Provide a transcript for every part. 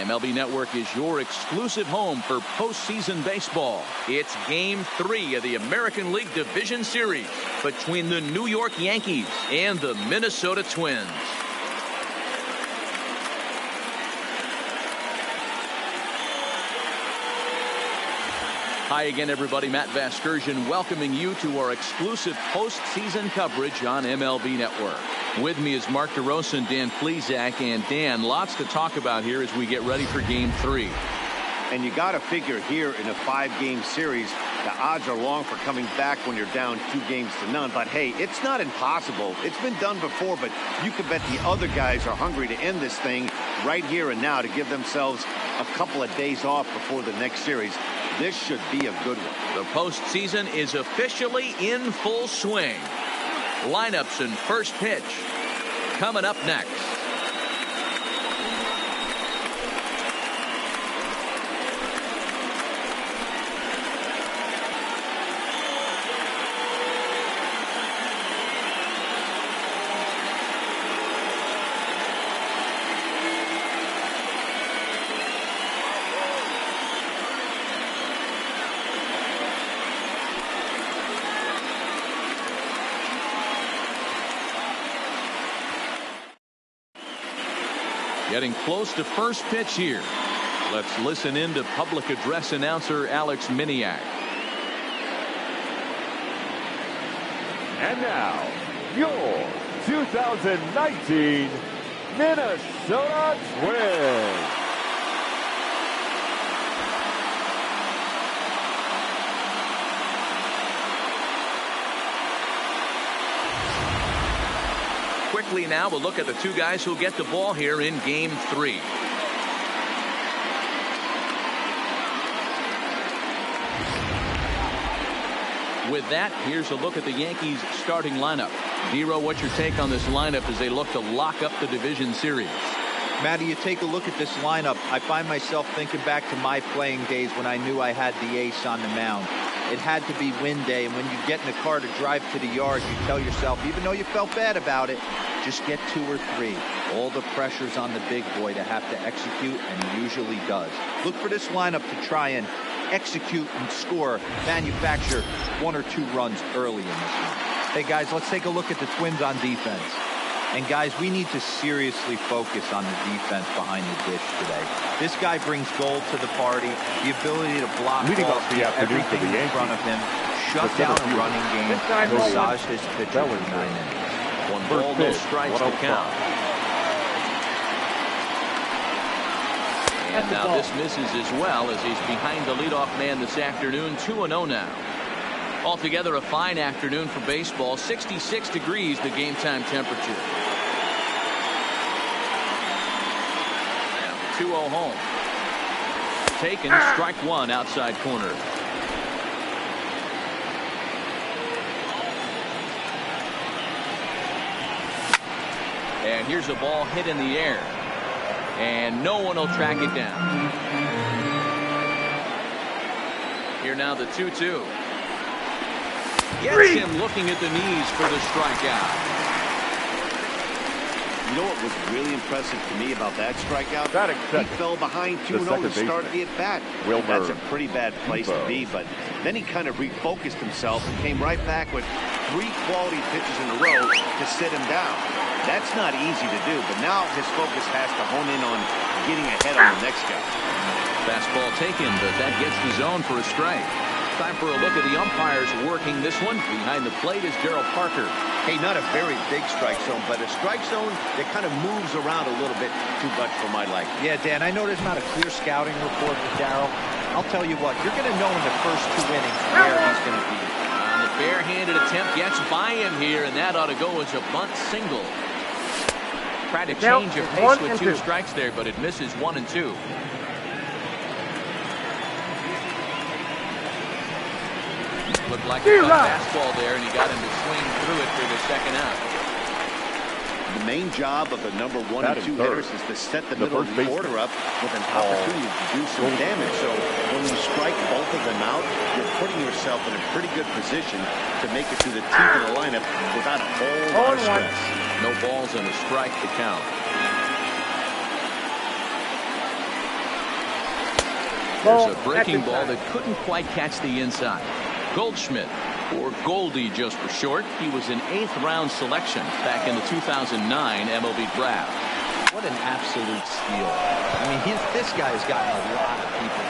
MLB Network is your exclusive home for postseason baseball. It's Game 3 of the American League Division Series between the New York Yankees and the Minnesota Twins. Hi again, everybody. Matt Vasgersian welcoming you to our exclusive postseason coverage on MLB Network. With me is Mark DeRosa and Dan Plesac. And Dan, lots to talk about here as we get ready for Game 3. And you got to figure here in a 5-game series, the odds are long for coming back when you're down 2-0. But hey, it's not impossible. It's been done before, but you can bet the other guys are hungry to end this thing right here and now to give themselves a couple of days off before the next series. This should be a good one. The postseason is officially in full swing. Lineups and first pitch coming up next. Getting close to first pitch here. Let's listen in to public address announcer Alex Miniak. And now, your 2019 Minnesota Twins. Quickly now, we'll look at the two guys who'll get the ball here in Game 3. With that, here's a look at the Yankees starting lineup. Dero, what's your take on this lineup as they look to lock up the division series? Matty, you take a look at this lineup. I find myself thinking back to my playing days when I knew I had the ace on the mound. It had to be win day, and when you get in the car to drive to the yard, you tell yourself, even though you felt bad about it, just get 2 or 3. All the pressure's on the big boy to have to execute, and he usually does. Look for this lineup to try and execute and score, manufacture 1 or 2 runs early in this one. Hey, guys, let's take a look at the Twins on defense. And, guys, we need to seriously focus on the defense behind the dish today. This guy brings gold to the party, the ability to block balls, keep everything in front of him, shut down a running game, massage his pitcher for 9 innings. 1 ball, no strikes to count. And now this misses as well as he's behind the leadoff man this afternoon. 2-0 now. Altogether a fine afternoon for baseball. 66 degrees the game time temperature. 2-0 home. Taken, strike 1 outside corner. And here's a ball hit in the air. And no one will track it down. Here now the 2-2. Gets him looking at the knees for the strikeout. You know what was really impressive to me about that strikeout? He fell behind 2-0 to start the at-bat. That's a pretty bad place to be, but then he kind of refocused himself and came right back with 3 quality pitches in a row to sit him down. That's not easy to do, but now his focus has to hone in on getting ahead on the next guy. Fastball taken, but that gets the zone for a strike. Time for a look at the umpires working this one. Behind the plate is Darryl Parker. Hey, not a very big strike zone, but a strike zone that kind of moves around a little bit too much for my liking. Yeah, Dan, I know there's not a clear scouting report for Darryl. I'll tell you what, you're going to know in the first 2 innings where he's going to be. The barehanded attempt gets by him here, and that ought to go as a bunt single. Tried to change of pace with 2 strikes there, but it misses 1 and 2. Looked like a fastball there, and he got him to swing through it for the second out. The main job of the number 1 and 2 hitters is to set the middle of the order up with an opportunity to do some damage. So when you strike both of them out, you're putting yourself in a pretty good position to make it to the teeth of the lineup without a whole lot of stress. No balls and a strike to count. There's a breaking ball that couldn't quite catch the inside. Goldschmidt, or Goldie just for short. He was an 8th-round selection back in the 2009 MLB draft. What an absolute steal. I mean, this guy has gotten a lot of people.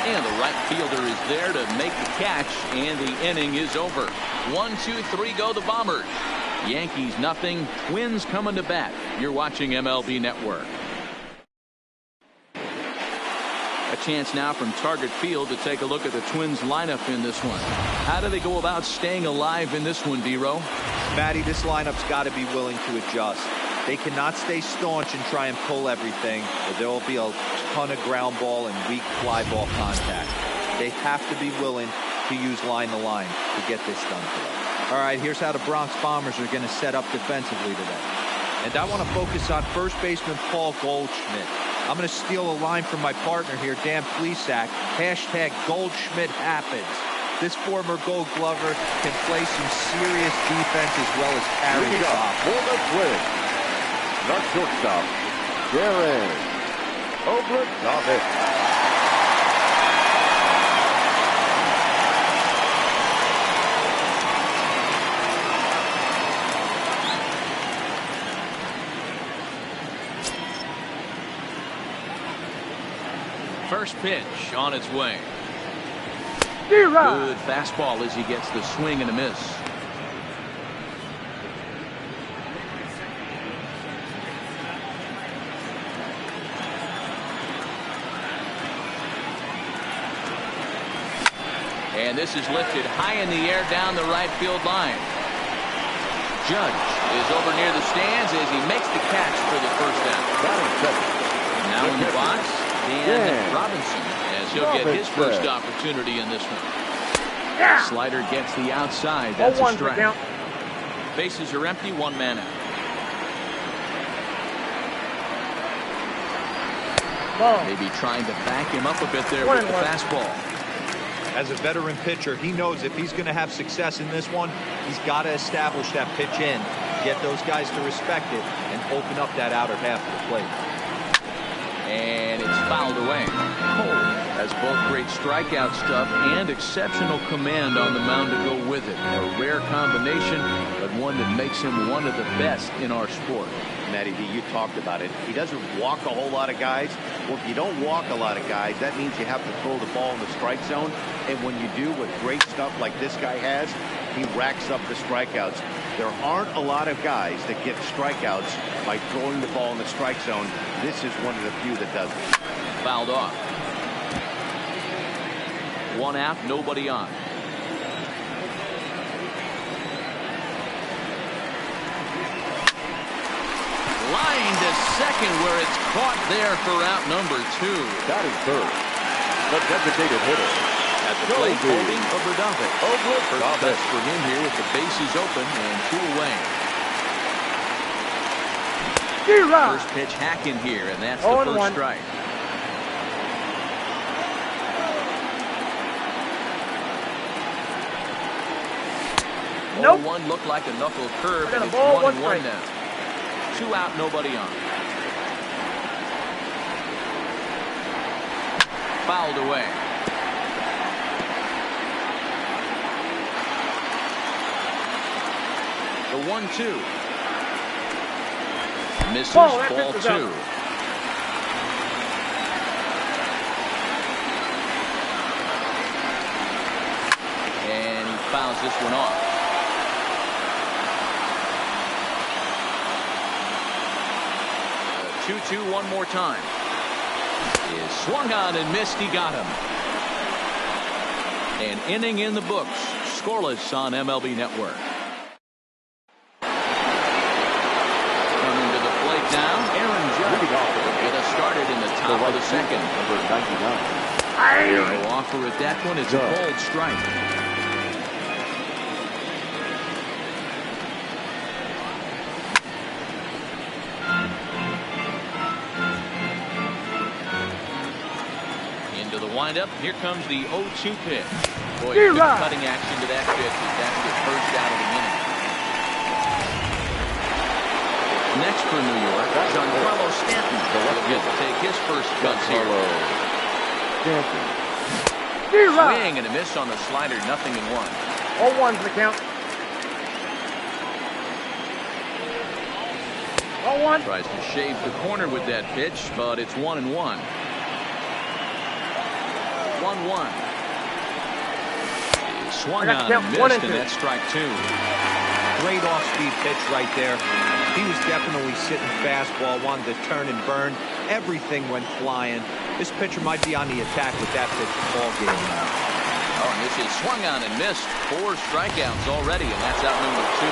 And the right fielder is there to make the catch, and the inning is over. 1, 2, 3 go the Bombers. Yankees nothing. Twins coming to bat. You're watching MLB Network. A chance now from Target Field to take a look at the Twins lineup in this one. How do they go about staying alive in this one, D-Row? Matty, this lineup's got to be willing to adjust. They cannot stay staunch and try and pull everything, or there will be a ton of ground ball and weak fly ball contact. They have to be willing to use line to line to get this done today. All right, here's how the Bronx Bombers are going to set up defensively today. And I want to focus on first baseman Paul Goldschmidt. I'm going to steal a line from my partner here, Dan Plesac. Hashtag Goldschmidt happens. This former Gold Glover can play some serious defense as well as carry the top. For the Twins, the shortstop, Darren Obradovich. First pitch on its way. Good fastball as he gets the swing and a miss. And this is lifted high in the air down the right field line. Judge is over near the stands as he makes the catch for the first out. Now in the box, Dan Robinson, as he'll get his first opportunity in this one. Slider gets the outside. That's a strike. Bases are empty, 1 man out. Maybe trying to back him up a bit there with the fastball. As a veteran pitcher, he knows if he's going to have success in this one, he's got to establish that pitch in, get those guys to respect it, and open up that outer half of the plate. And it's fouled away. Cole has both great strikeout stuff and exceptional command on the mound to go with it. A rare combination, but one that makes him one of the best in our sport. Matty D, you talked about it. He doesn't walk a whole lot of guys. Well, if you don't walk a lot of guys, that means you have to throw the ball in the strike zone. And when you do with great stuff like this guy has, he racks up the strikeouts. There aren't a lot of guys that get strikeouts by throwing the ball in the strike zone. This is one of the few that does it. Fouled off. 1 out, nobody on. Line to second where it's caught there for out number 2. That is third. The designated hitter. At the plate, holding Obradovich. First touch for him here with the bases open and 2 away. First pitch hacking here, and that's the first strike. Nope. 0-1 looked like a knuckle curve, and it's 1-1 now. 2 out, nobody on. Fouled away. The 1-2. Misses, ball 2. And he fouls this one off. 2-2 one more time. Is swung on and missed. He got him. An inning in the books. Scoreless on MLB Network. Coming to the plate now, Aaron Judge. Get us started in the top of the second. Number 99. No offer at that one. It's a bold strike. Up. Here comes the 0-2 pitch. Boy, good cutting action to that pitch. That's the first out of the inning. Next for New York, Giancarlo Stanton. He'll get to take his first cuts here. Yankee. Swing and a miss on the slider, 0-1. 0-1's the count. 0-1. Tries to shave the corner with that pitch, but it's 1-1. 1-1. He swung on and missed, and that's strike 2. Great off-speed pitch right there. He was definitely sitting fastball, wanted to turn and burn. Everything went flying. This pitcher might be on the attack with that pitch all game now. Oh, and this is swung on and missed. 4 strikeouts already, and that's out number 2.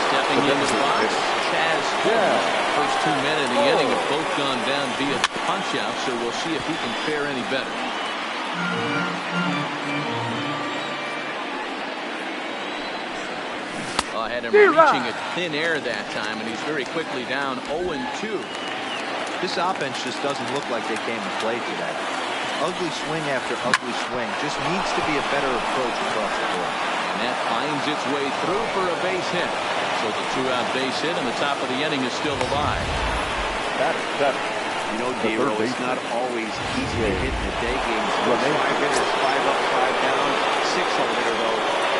Stepping into the box, Chaz. First 2 men in the inning have both gone down via punch-out, so we'll see if he can fare any better. Had him reaching at thin air that time, and he's very quickly down 0-2. This offense just doesn't look like they came to play today. Ugly swing after ugly swing. Just needs to be a better approach across the board. And that finds its way through for a base hit. So the 2-out base hit, and the top of the inning is still alive. Batter 7. You know, Dero, it's not always easy to hit in the day games. 5 hitters, 5 up, 5 down, 6 home hitter, though.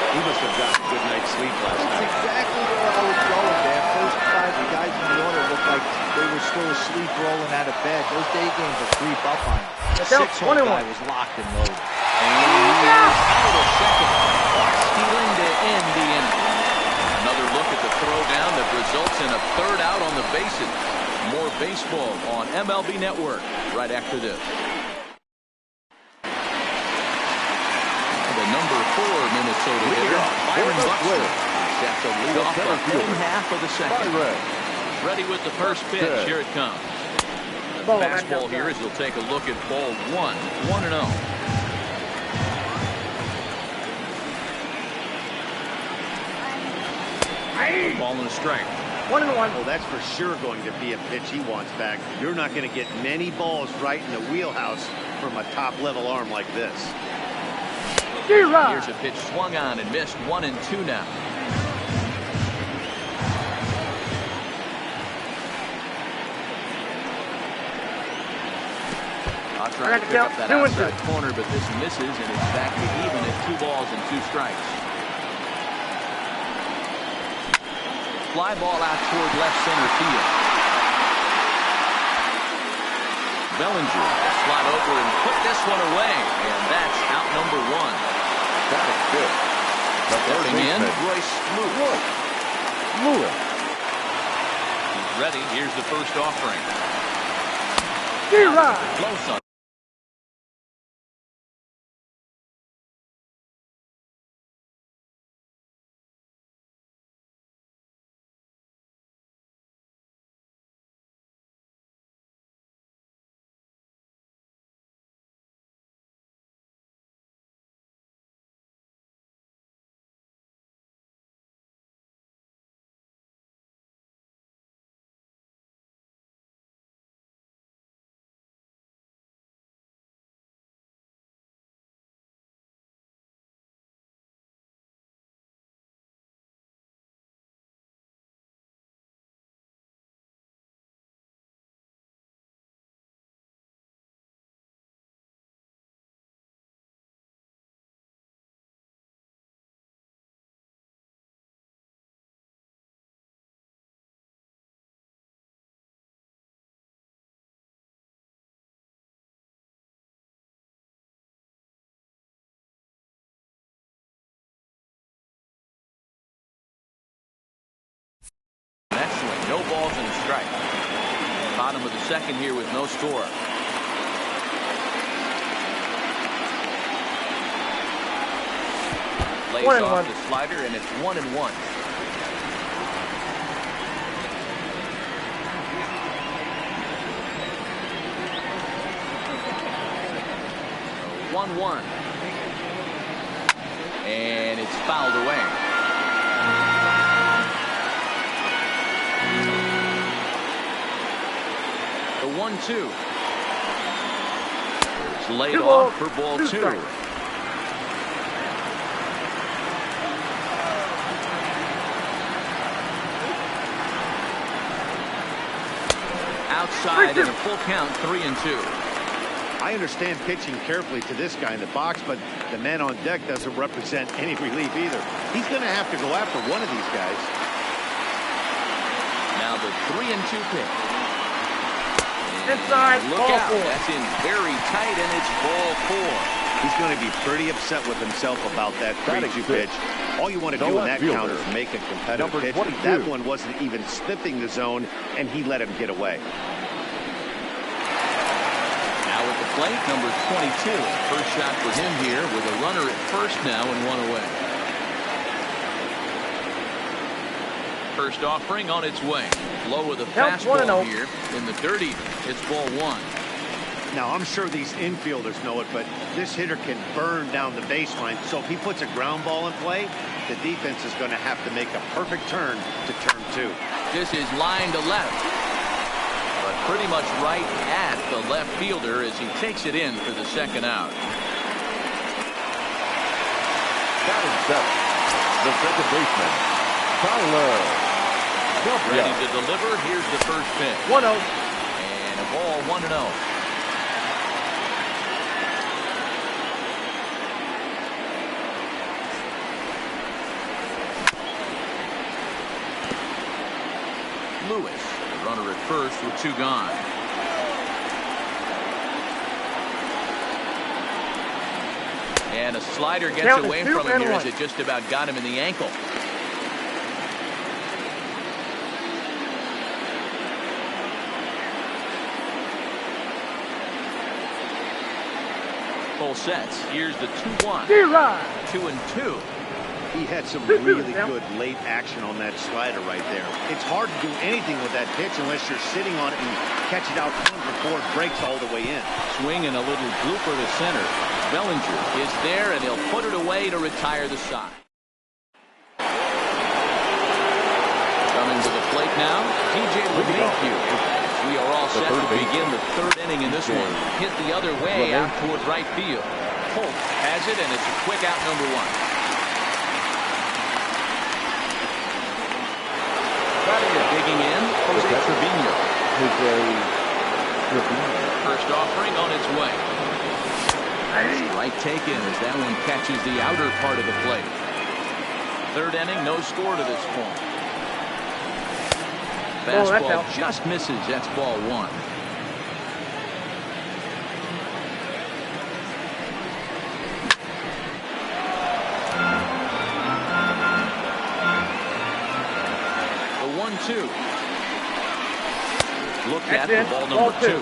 He must have gotten a good night's sleep last night. That's exactly where I was going, man. First 5 guys in the order looked like they were still asleep rolling out of bed. Those day games will creep up on you. The 6-hole guy was locked and loaded. And he is out of second. Stealing to end the inning. Another look at the throw down that results in a 3rd out on the bases. More baseball on MLB Network right after this. Number 4 Minnesota hitter, Byron Buxton, set to lead off the half of the second. Ready with the first pitch. Here it comes. Fastball here as he'll take a look at ball 1. 1-0. Ball and a strike. 1-1. Well, that's for sure going to be a pitch he wants back. You're not going to get many balls right in the wheelhouse from a top-level arm like this. Here's a pitch swung on and missed. 1-2 now. I'll try to pick up that outside corner, but this misses, and it's back to even at 2 balls and 2 strikes. Fly ball out toward left center field. Bellinger slide over and put this one away, and that's out number 1. That is good. Stepping in, Royce Lewis. He's ready. Here's the first offering. Close on. No balls and a strike. Bottom of the second here with no score. Lays off the slider, and it's 1-1. So 1-1. And it's fouled away. The 1-2. It's laid off for ball 2. Outside and a full count, 3-2. I I understand pitching carefully to this guy in the box, but the man on deck doesn't represent any relief either. He's going to have to go after one of these guys. Now the 3-2 pitch. Inside, look ball out. 4. That's in very tight, and it's ball 4. He's going to be pretty upset with himself about that 3-2 pitch. All you want to do in that count is make a competitive pitch. That one wasn't even sniffing the zone, and he let him get away. Now at the plate, number 22. First shot for him here with a runner at first now and 1 away. First offering on its way. Low with a fastball here. In the dirty, it's ball 1. Now, I'm sure these infielders know it, but this hitter can burn down the baseline. So if he puts a ground ball in play, the defense is going to have to make a perfect turn to turn 2. This is line to left, but pretty much right at the left fielder as he takes it in for the second out. Batting seventh, the second baseman, Tyler. Ready to deliver. Here's the first pitch. 1-0. And a ball 1-0. Lewis, the runner at first with 2 gone. And a slider gets away from him here as it just about got him in the ankle. Full sets. Here's the 2-1. 2-2. He had some really good late action on that slider right there. It's hard to do anything with that pitch unless you're sitting on it and catch it out front before it breaks all the way in. Swing and a little blooper to center. Bellinger is there, and he'll put it away to retire the side. Coming to the plate now, TJ LeMahieu. We are all set to begin the 3rd inning in this one. Hit the other way out toward right field. Holt has it, and it's a quick out, number 1. Digging in, Jose Trevino. First offering on its way. Right taken as that one catches the outer part of the plate. 3rd inning, no score to this point. Fastball just misses. That's ball 1. The 1-2. Looked at for ball number 2.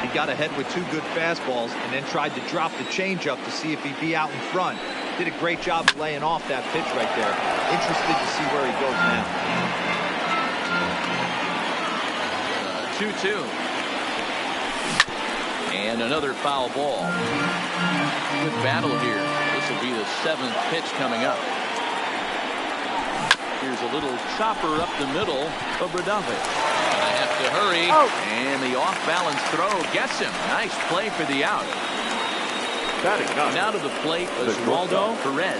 He got ahead with 2 good fastballs and then tried to drop the changeup to see if he'd be out in front. Did a great job of laying off that pitch right there. Interested to see where he goes now. 2-2. And another foul ball. Good battle here. This will be the 7th pitch coming up. Here's a little chopper up the middle of Radave. Gonna have to hurry. And the off-balance throw gets him. Nice play for the out. Now to the plate, Oswaldo Perez.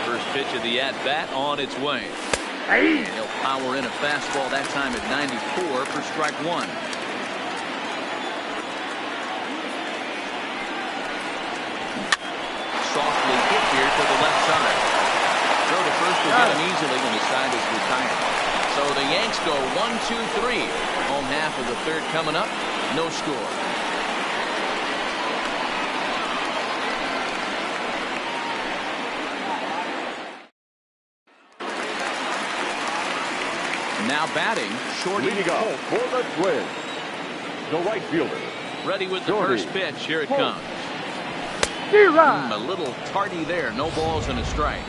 First pitch of the at-bat on its way. And he'll power in a fastball that time at 94 for strike 1. Softly hit here to the left side. Throw to first will get him easily when the side is retired. So the Yanks go 1-2-3. Home half of the 3rd coming up. No score. Now batting, Shorty Holt. For the Twins, the right fielder. Ready with the first pitch. Here it comes. A little tardy there. No balls and a strike.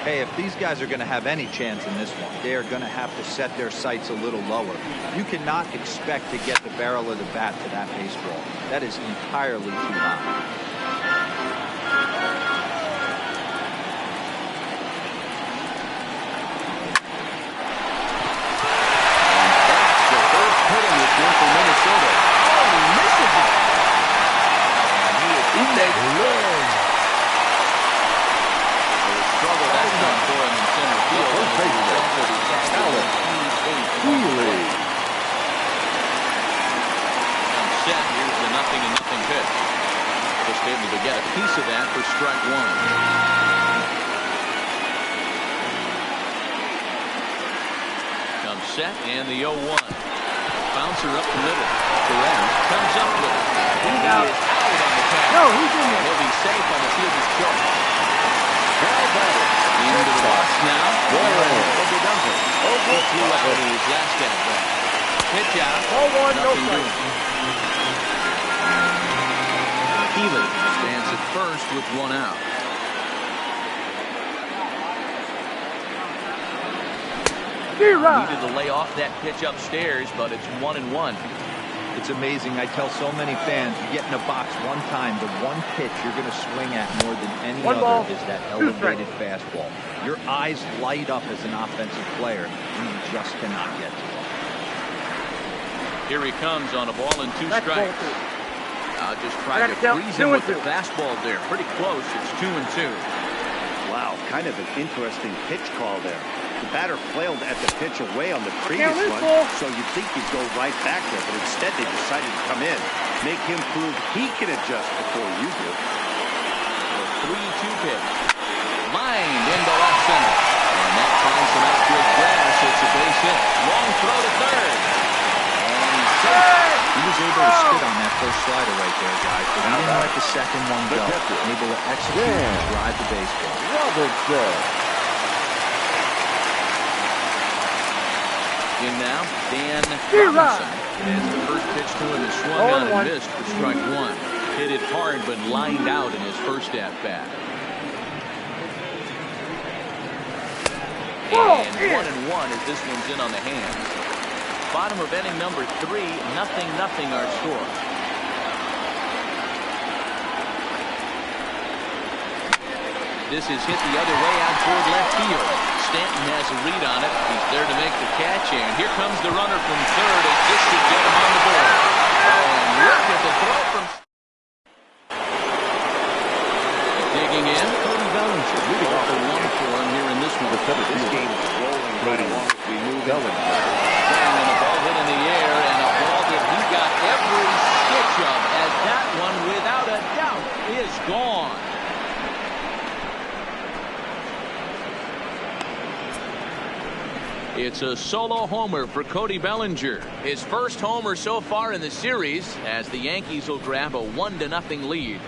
Hey, if these guys are going to have any chance in this one, they are going to have to set their sights a little lower. You cannot expect to get the barrel of the bat to that baseball. That is entirely too high. Able to get a piece of that for strike one. Comes set and the 0-1. Bouncer up the middle. Correct. Comes up with it. He's out. On the tag. No, he's in there. He'll be safe on the fielder's choice. Into the box now. Over Duncan. Flew out in his last at bat. Pitch out. 0-1, no strike. Healy stands at first with one out. Needed to lay off that pitch upstairs, but it's 1-1. It's amazing. I tell so many fans, you get in a box one time, the one pitch you're going to swing at more than any other is that elevated fastball. Your eyes light up as an offensive player, and you just cannot get to it. Here he comes on a ball and 2 strikes. Just trying to freeze him with the fastball there. Pretty close. It's 2-2. Wow, kind of an interesting pitch call there. The batter flailed at the pitch away on the previous one, so you'd think he'd go right back there, but instead they decided to come in, make him prove he can adjust before you do. The 3-2 pitch. Lined into left center. And that finds some outfield grass. It's a base hit. Long throw to third. And he's safe. He was able to spit on that first slider right there, guys. But he didn't let the second one go. Able to execute and drive the baseball. In now, Dan Robinson. And the first pitch to him is swung on and missed for strike one. Hit it hard, but lined out in his first at-bat. And 1-1 as this one's in on the hands. Bottom of inning number 3, 0-0 our score. This is hit the other way out toward left field. Stanton has a read on it. He's there to make the catch, and here comes the runner from third, and this should get him on the board. And look at the throw from... Digging in, Cody Bellinger leading off a 1 for him here in this one. This game is rolling right along as we move in. And a ball hit in the air, and a ball that he got every stitch of, as that one, without a doubt, is gone. It's a solo homer for Cody Bellinger. His first homer so far in the series, as the Yankees will grab a 1-0 lead.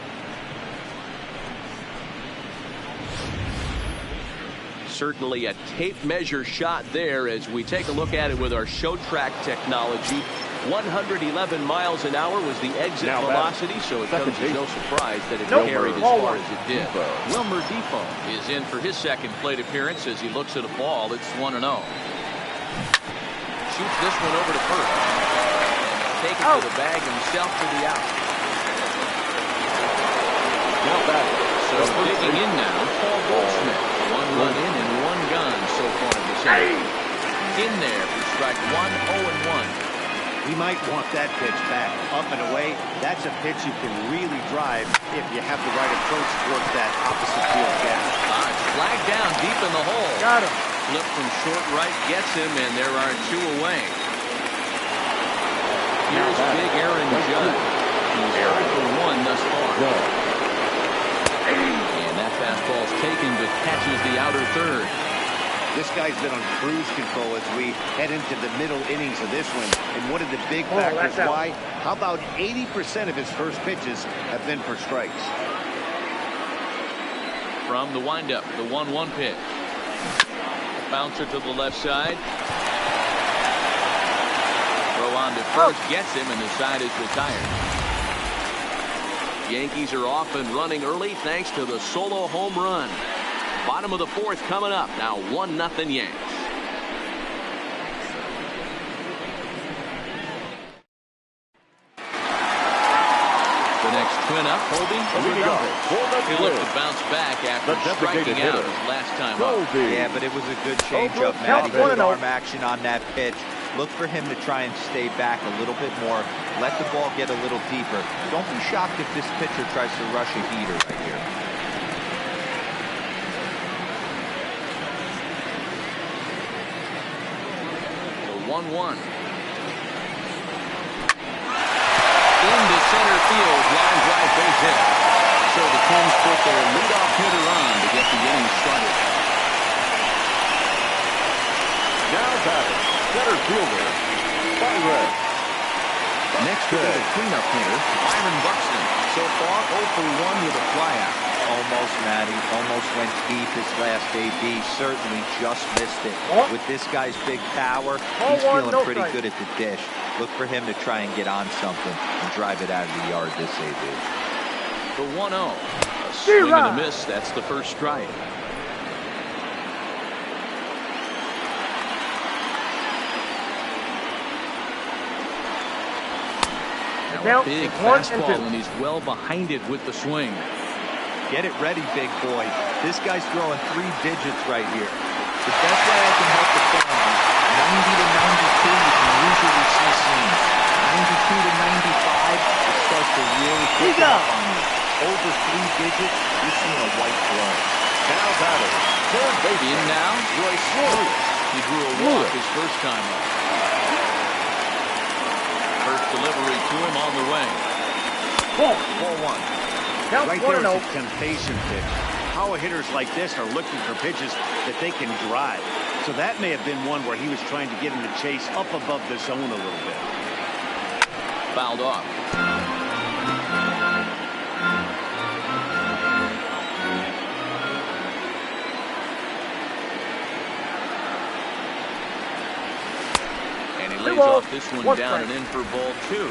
Certainly a tape measure shot there as we take a look at it with our show track technology. 111 miles an hour was the exit velocity, so it comes as no surprise that it carried as far as it did. Wilmer Defoe is in for his second plate appearance as he looks at a ball. It's 1-0. Shoots this one over to first. Take it to the bag himself for the out. Now back. So digging in now, Paul Goldschmidt. 1 run in and 1 gone so far this inning. In there for strike 1, 0-1. He might want that pitch back. Up and away, that's a pitch you can really drive if you have the right approach towards that opposite field gap. Flag down deep in the hole. Got him. Flip from short right gets him, and there are 2 away. Here's big Aaron Judge. He's 0 for 1 thus far. And that fastball's taken, but catches the outer third. This guy's been on cruise control as we head into the middle innings of this one. And one of the big factors why, how about 80% of his first pitches have been for strikes? From the windup, the 1-1 pitch. Bouncer to the left side. Throw on to first, gets him, and the side is retired. Yankees are off and running early thanks to the solo home run. Bottom of the 4th coming up. Now 1-0 Yanks. The next twin up, Colby. He'll look to bounce back after striking out his last time up. Yeah, but it was a good change-up, Matt. He good arm action on that pitch. Look for him to try and stay back a little bit more. Let the ball get a little deeper. Don't be shocked if this pitcher tries to rush a heater right here. The 1-1. Into center field, line drive base hit. cleanup hitter, Byron Buxton. So far, 0 for 1 with a flyout. Almost, Matty. Almost went deep his last AB. Certainly just missed it. With this guy's big power, he's feeling pretty good at the dish. Look for him to try and get on something and drive it out of the yard this AB. The 1-0. A swing and a miss. That's the first strike. Now a big fastball, and he's well behind it with the swing. Get it ready, big boy. This guy's throwing 3 digits right here. The best way I can help the family, 90 to 92, you can usually see seams. 92 to 95, it starts to really pick up on you. Over 3 digits, you're seeing a white glow. Now batting, third base in now, Royce Lewis. He drew a walk his first time up. First delivery to him on the way. Ball 1. Right there is a temptation pitch. Power hitters like this are looking for pitches that they can drive. So that may have been one where he was trying to get him to chase up above the zone a little bit. Fouled off. And he lays off this one down and in for ball 2.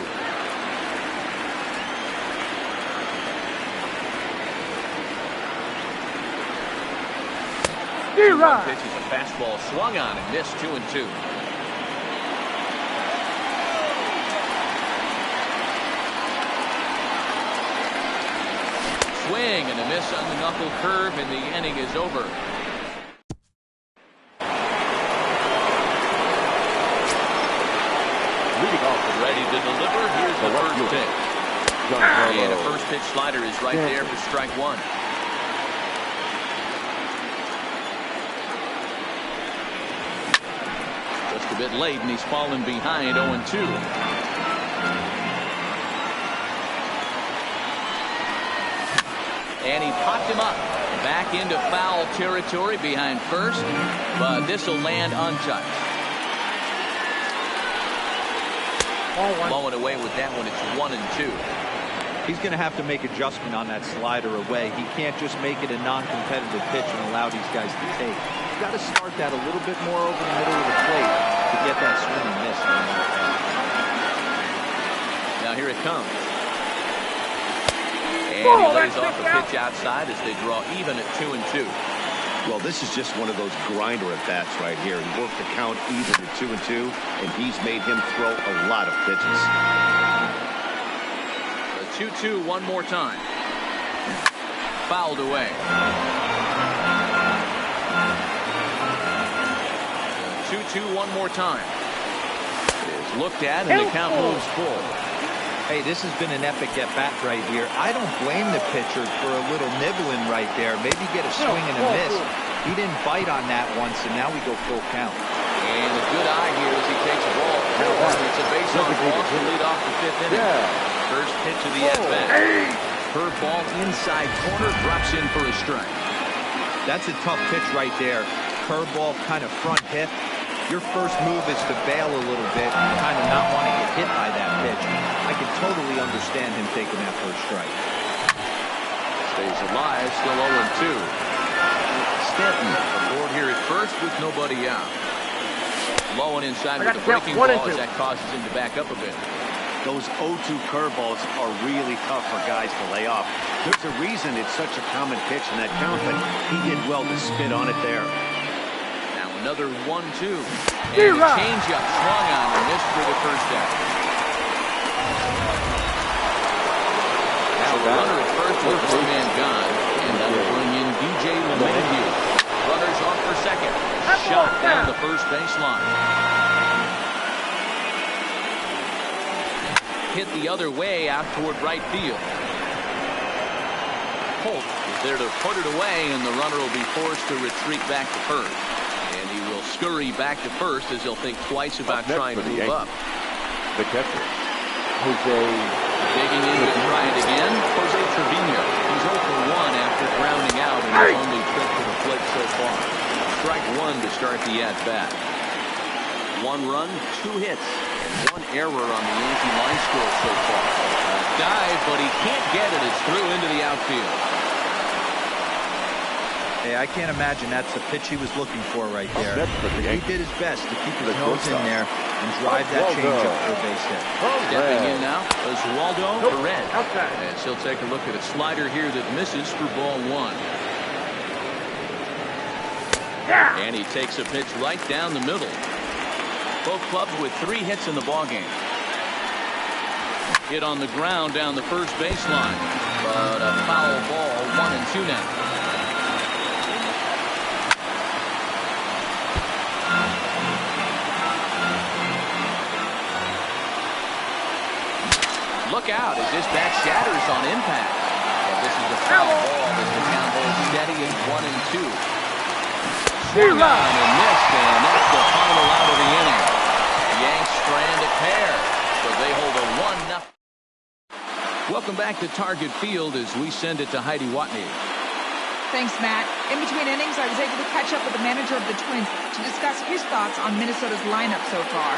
One pitch is a fastball swung on and missed 2-2. Swing and a miss on the knuckle curve, and the inning is over. Leading off and ready to deliver. Here's the first pitch. And a first pitch slider is right there for strike 1. Just a bit late, and he's fallen behind 0-2. And he popped him up. Back into foul territory behind first, but this will land untouched. Blowing away with that one, it's 1-2. He's going to have to make adjustment on that slider away. He can't just make it a non-competitive pitch and allow these guys to take. He's got to start that a little bit more over the middle of the plate to get that swing and miss. Now here it comes. And he lays off a pitch outside as they draw even at 2-2. Well, this is just one of those grinder at-bats right here. He worked the count even at 2-2, and he's made him throw a lot of pitches. 2-2 one more time. Fouled away. 2-2 one more time. It is looked at and the count moves full. Hey, this has been an epic at-bat right here. I don't blame the pitcher for a little nibbling right there. Maybe get a swing and a miss. He didn't bite on that once, and now we go full count. And a good eye here as he takes a ball. It's a base on ball to lead off the 5th inning. First pitch of the at-bat. Curveball inside corner, drops in for a strike. That's a tough pitch right there. Curveball kind of front hip. Your first move is to bail a little bit and kind of not want to get hit by that pitch. I can totally understand him taking that first strike. Stays alive, still 0-2. Stanton aboard here at first with nobody out. Low and inside with the breaking ball as that causes him to back up a bit. Those 0-2 curveballs are really tough for guys to lay off. There's a reason it's such a common pitch in that count, but he did well to spit on it there. Now another 1-2. And a changeup swung on and missed for the first out. Now the runner at first with one man gone, and that'll bring in DJ LeMahieu. Runners off for second. Shot down the first baseline. Hit the other way out toward right field. Holt is there to put it away, and the runner will be forced to retreat back to first. And he will scurry back to first as he'll think twice about trying to move up. The catcher, Jose. Digging in to try it again, Jose Trevino. He's 0 for 1 after grounding out in his only trip to the plate so far. Strike 1 to start the at-bat. 1 run, 2 hits. One error on the Yankee line score so far. Dive, but he can't get it. It's through into the outfield. Hey, I can't imagine that's the pitch he was looking for right there. But he did his best to keep his nose in there and drive that changeup for a base hit. Stepping in now is Waldo Perez. And he'll take a look at a slider here that misses for ball one. And he takes a pitch right down the middle. Both clubs with 3 hits in the ballgame. Hit on the ground down the first baseline. But a foul ball, 1-2 now. Look out as this bat shatters on impact. Well, this is a foul ball as the count holds steady at 1-2. Swung on and missed, and that's the final out of the inning. The Yanks strand a pair, so they hold a 1-0. Welcome back to Target Field as we send it to Heidi Watney. Thanks, Matt. In between innings, I was able to catch up with the manager of the Twins to discuss his thoughts on Minnesota's lineup so far.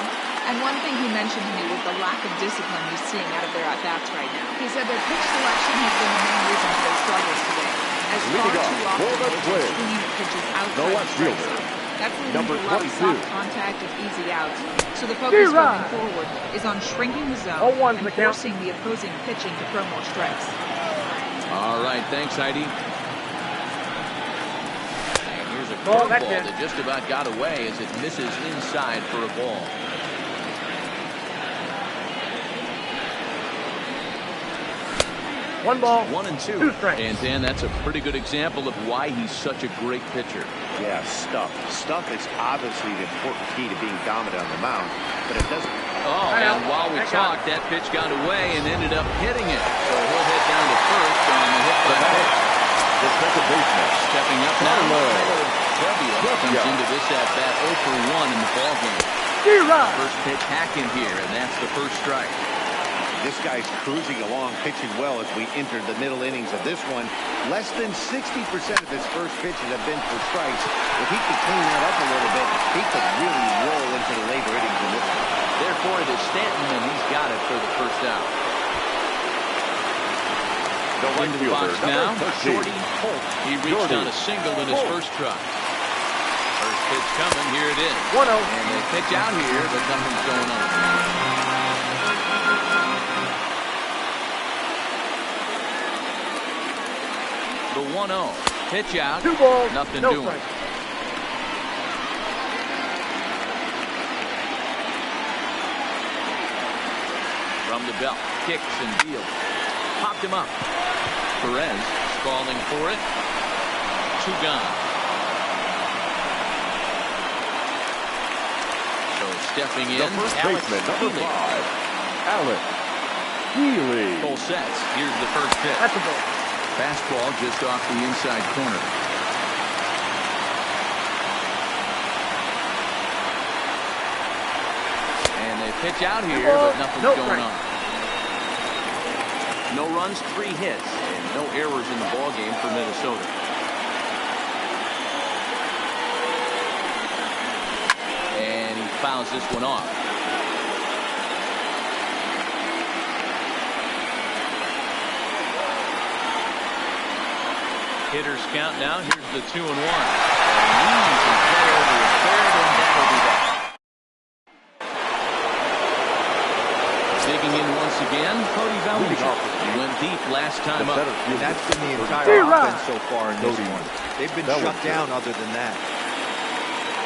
And one thing he mentioned to me was the lack of discipline he's seeing out of their at-bats right now. He said their pitch selection has been the main reason for their struggles today. As far too often, they're swinging at pitches outside the strike zone. That's leading to a lot of soft contact and easy outs. So the focus going forward is on shrinking the zone and forcing the opposing pitching to throw more strikes. All right, thanks, Heidi. Curveball that just about got away as it misses inside for a ball. One ball, 1-2. And Dan, that's a pretty good example of why he's such a great pitcher. Yeah, stuff. Stuff is obviously the important key to being dominant on the mound, but it doesn't. Oh, and while we talked, that pitch got away and ended up hitting it. So he'll head down to first on the hit by pitch. The second baseman stepping up now. Comes into this at bat 0 for 1 in the ballgame. First pitch hacking here, and that's the first strike. This guy's cruising along, pitching well as we enter the middle innings of this one. Less than 60% of his first pitches have been for strikes. If he could clean that up a little bit, he could really roll into the later innings in this one. Therefore, it is Stanton, and he's got it for the first out. Into the box now, Shorty Holt. He reached on a single in his first try. First pitch coming, here it is. 1-0. And they pitch out here, but nothing's going on. The 1-0. Pitch out. 2 balls, nothing no doing. strike. From the belt, kicks and deals. Popped him up. Perez falling for it. 2 gone. So stepping in, the first baseman, number 5, Alex Healy. Full sets. Here's the first pitch. That's a ball. Fastball just off the inside corner. And they pitch out here, but nothing's going on. No runs, 3 hits, and no errors in the ballgame for Minnesota. And he fouls this one off. Hitters count now. Here's the 2-1. And Leeds is play over his third, and that'll be that. Digging in once again, Cody Bellinger. He went deep last time up. And that's been the entire offense so far in this one. They've been shut down other than that.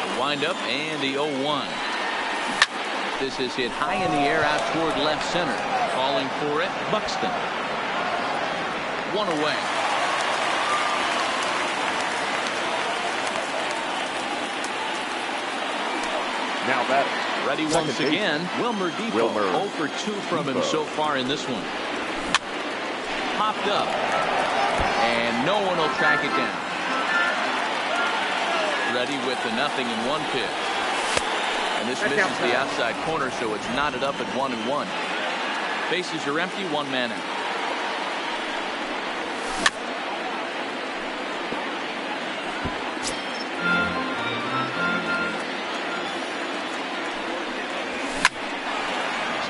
The wind up and the 0-1. This is hit high in the air out toward left center. Calling for it, Buxton. 1 away. Now that ready once again, Wilmer Depot. 0 for 2 from him so far in this one. Popped up, and no one will track it down. Ready with the 0-1 pitch. And this misses the outside corner, so it's knotted up at 1-1. Bases are empty, 1 man out.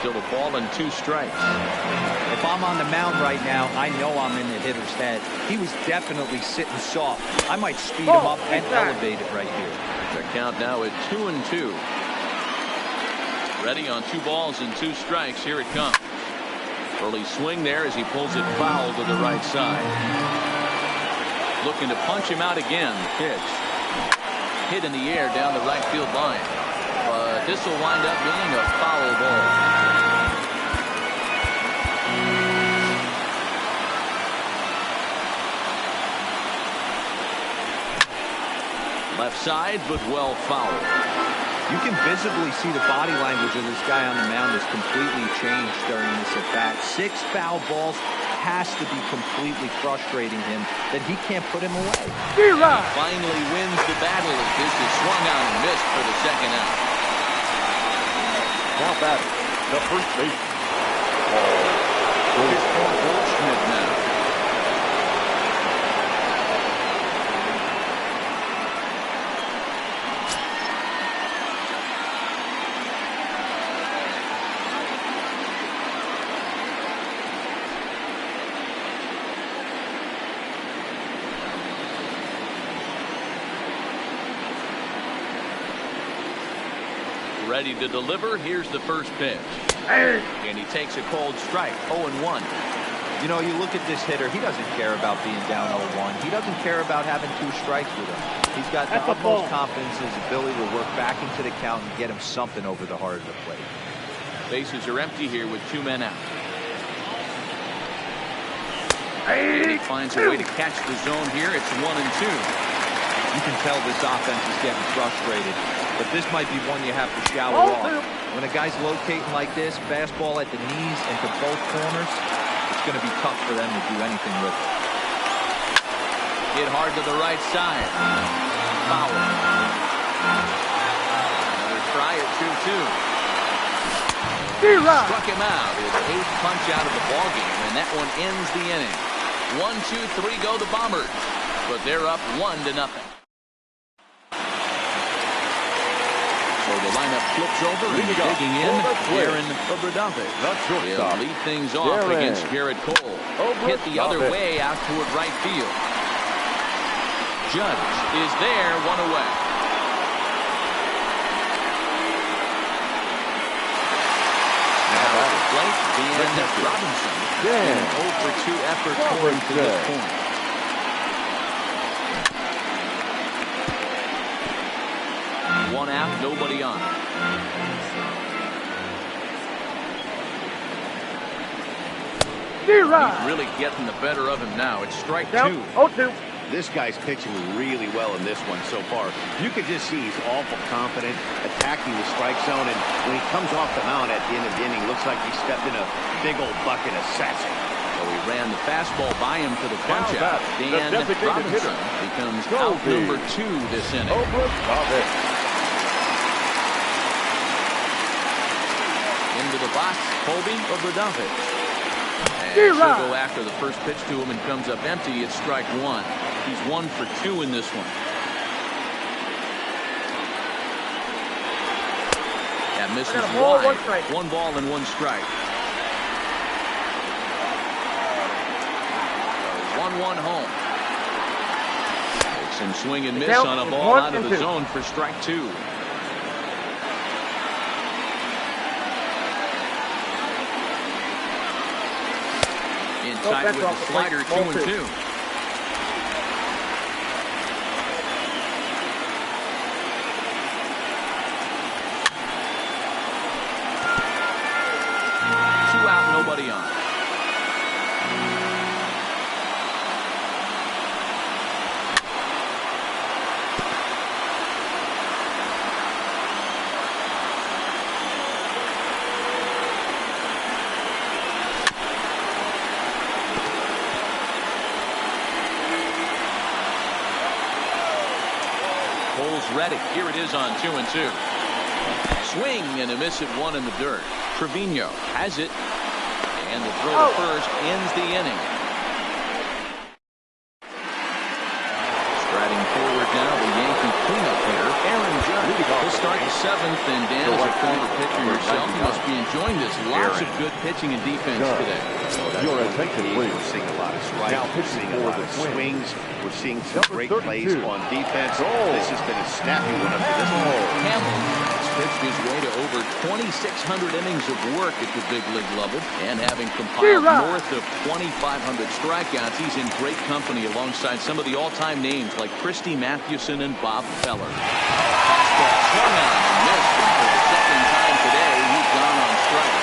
Still a ball and 2 strikes. If I'm on the mound right now, I know I'm in the hitter's head. He was definitely sitting soft. I might speed him up and elevate it right here. The count now at 2-2. Ready on 2 balls and 2 strikes. Here it comes. Early swing there as he pulls it foul to the right side. Looking to punch him out again. Pitch. Hit in the air down the right field line. But this will wind up being a foul ball. Left side, but well fouled. You can visibly see the body language of this guy on the mound has completely changed during this at-bat. 6 foul balls has to be completely frustrating him that he can't put him away. He finally wins the battle as this is swung on and missed for the second out. Now batting, the first baseman. Goldschmidt now. Ready to deliver. Here's the first pitch. And he takes a cold strike. 0-1. You know, you look at this hitter, he doesn't care about being down 0-1. He doesn't care about having 2 strikes with him. He's got the utmost confidence in his ability to work back into the count and get him something over the heart of the plate. Bases are empty here with 2 men out. And he finds a way to catch the zone here. It's 1-2. You can tell this offense is getting frustrated, but this might be one you have to shower off. When a guy's locating like this, fastball at the knees and to both corners, it's going to be tough for them to do anything with it. Hit hard to the right side. Foul. Another try at 2-2. Struck him out. His 8th punch out of the ballgame, and that one ends the inning. 1-2-3 go the Bombers, but they're up 1-0. So the lineup flips over and digging in. Aaron Obradave. He'll lead things off against Garrett Cole. Hit the other way out toward right field. Judge is there, 1 away. Now at the plate, Dan Robinson. An 0-for-2 effort for him to this point. One out, nobody on. He's really getting the better of him now. It's strike 2. 0-2. This guy's pitching really well in this one so far. You can just see he's awful confident, attacking the strike zone, and when he comes off the mound at the end of the inning, looks like he stepped in a big old bucket of sassy. So he ran the fastball by him for the punch out. Dan Robinson becomes out number 2 this inning. Into the box, Colby Obradave. And he'll go after the first pitch to him and comes up empty. It's strike 1. He's 1 for 2 in this one. That misses wide. 1 ball and 1 strike. 1-1 home. Makes him swing and miss on a ball out of the zone for strike 2. Inside with the slider, 2-2. Two out, nobody on. Ready. Here it is on 2-2. Swing and a miss at 1 in the dirt. Trevino has it. And the throw to first ends the inning. Striding forward now, the Yankee cleanup hitter, Aaron Judge. start the seventh, and Dan, as a former pitcher yourself, you must be enjoying this. Lots of good pitching and defense today. Your attention, please. We're seeing a lot of strikes. We're seeing a lot of swings. We're seeing some great plays on defense. This has been a snappy one up to this point. Campbell has pitched his way to over 2,600 innings of work at the big league level, and having compiled north of 2,500 strikeouts, he's in great company alongside some of the all-time names like Christy Mathewson and Bob Feller. Fastball swung on and missed, and for the second time today, he's gone on strike.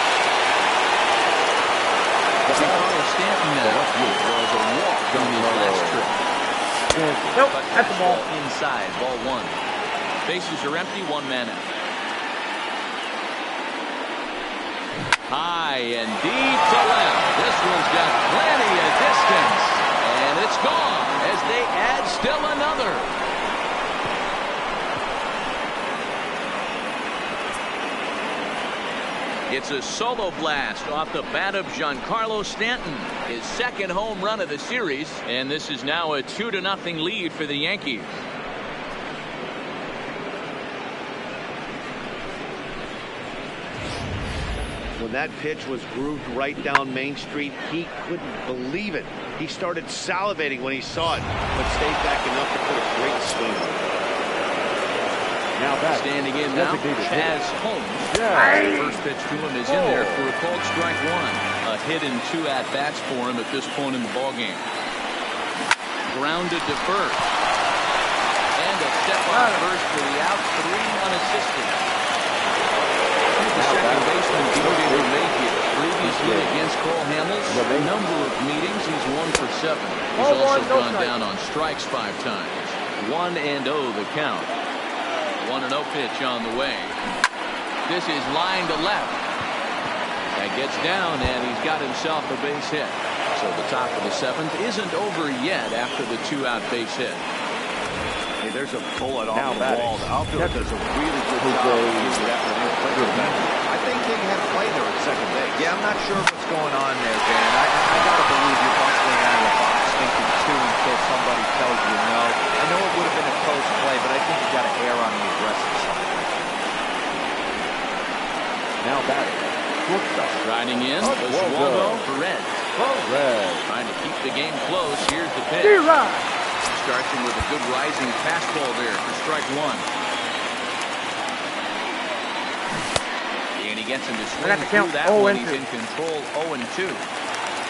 Carlos Stanton was a walk on his last trip. Nope, that's the ball. Inside, ball one. Bases are empty, one man out. High and deep to left. This one's got plenty of distance. And it's gone as they add still another. It's a solo blast off the bat of Giancarlo Stanton, his second home run of the series, and this is now a 2-0 lead for the Yankees. When that pitch was grooved right down Main Street, he couldn't believe it. He started salivating when he saw it, but stayed back enough to put a great swing on it. Now back. Standing in now, Chaz Holmes. First pitch to him is in there for a called strike one. A hit and 2 at-bats for him at this point in the ballgame. Grounded to first. And a step on first for the out, 3 unassisted. The second baseman, DJ LeMahieu, previously against Cole Hamels, a number of meetings, he's 1 for 7. He's also gone down on strikes 5 times. 1-0 the count. 1-0 pitch on the way. This is line to left. That gets down, and he's got himself a base hit. So the top of the 7th isn't over yet after the 2-out base hit. Hey, there's a bullet off the wall. The outfielder does a really good job of using that one. I think they had a play there at second base. Yeah, I'm not sure what's going on there, Dan. I gotta believe you're bustling out of the box thinking 2 until somebody tells you no. I know it would have been a close play, but I think you got to err on the aggressive side. Now back. Shortstop. Riding in, Oswaldo Perez. Trying to keep the game close. Here's the pitch. Starts him with a good rising fastball there for strike one. And he gets him to swing through that one. He's in control 0-2.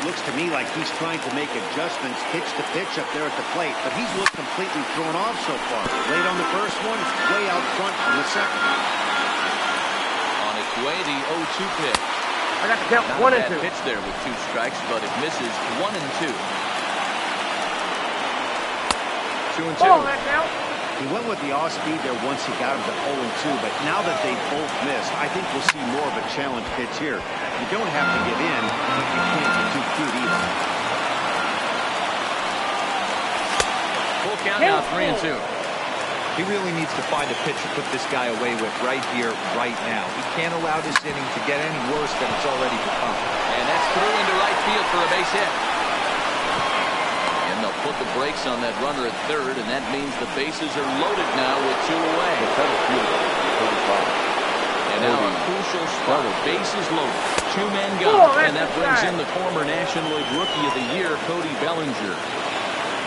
Looks to me like he's trying to make adjustments pitch to pitch up there at the plate, but he's looked completely thrown off so far. Late on the first one, way out front on the second. On its way, the 0-2 pitch. I got to count. Not 1 a and 2. bad pitch there with 2 strikes, but it misses 1-2. 2-2. He went with the off-speed there once he got him to 0-2, but now that they both missed, I think we'll see more of a challenge pitch here. You don't have to give in, but you can't get too cute either. Full count now, 3-2. He really needs to find a pitch to put this guy away with right here, right now. He can't allow this inning to get any worse than it's already become. And that's through into right field for a base hit. And they'll put the brakes on that runner at third, and that means the bases are loaded now with 2 away. And now a crucial spot. Bases loaded. 2 men gone. And that brings in the former National League Rookie of the Year, Cody Bellinger.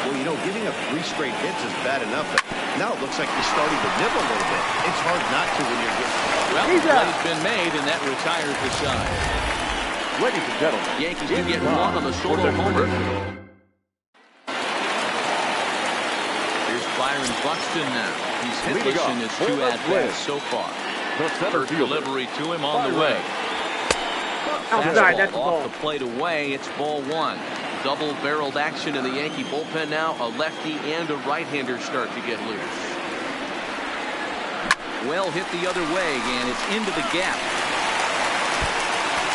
Well, you know, giving up 3 straight hits is bad enough, but now it looks like you're starting to nibble a little bit. It's hard not to when you're getting... Well, the play's been made, and that retires the side. Ladies and gentlemen, Yankees do get 1 on the solo homer. Here's Byron Buxton now. He's hitless in his 2 at-bats so far. First delivery to him on the way. Fastball off the plate away. It's ball 1. Double-barreled action in the Yankee bullpen now. A lefty and a right-hander start to get loose. Well hit the other way, and it's into the gap.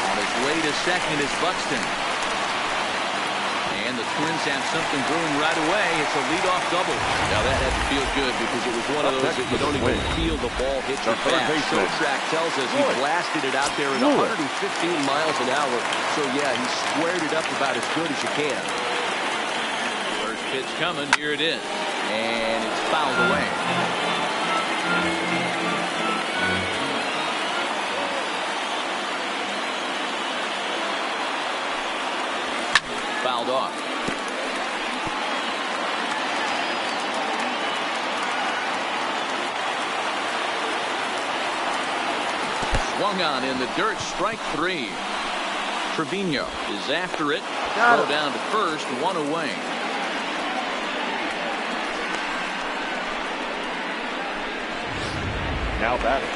On his way to second is Buxton. And the Twins have something brewing right away. It's a leadoff double. Now that had to feel good because it was one of those that you don't even feel the ball hit your bat. Track tells us he blasted it out there at 115 miles an hour. So yeah, he squared it up about as good as you can. First pitch coming. Here it is. And it's fouled away. off. Swung on in the dirt, strike 3. Trevino is after it. Throw down to first, 1 away. Now batting,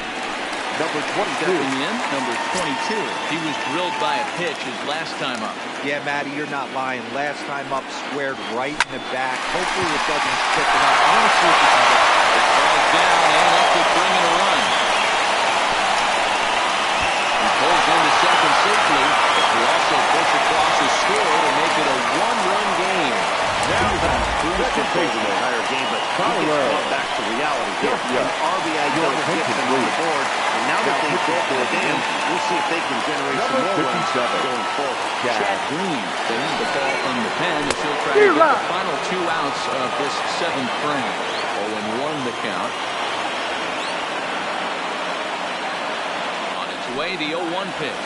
number 22. Stepping in, number 22. He was drilled by a pitch his last time up. Yeah, Matty, you're not lying. Last time up, squared right in the back. Hopefully it doesn't stick it up. I want to see if he can get it. It falls down and up to bring in a run. He pulls into second safely. He also puts across his score to make it a 1-run game. Now that's second base the entire game, but he gets brought back to reality here. An RBI double gets them on the board, and now that they've brought the dam, we'll see if they can generate some more runs going forward. Chad Green taking the ball from the pen as he'll try to get the final 2 outs of this 7th frame. 0-1 the count. On its way, the 0-1 pitch.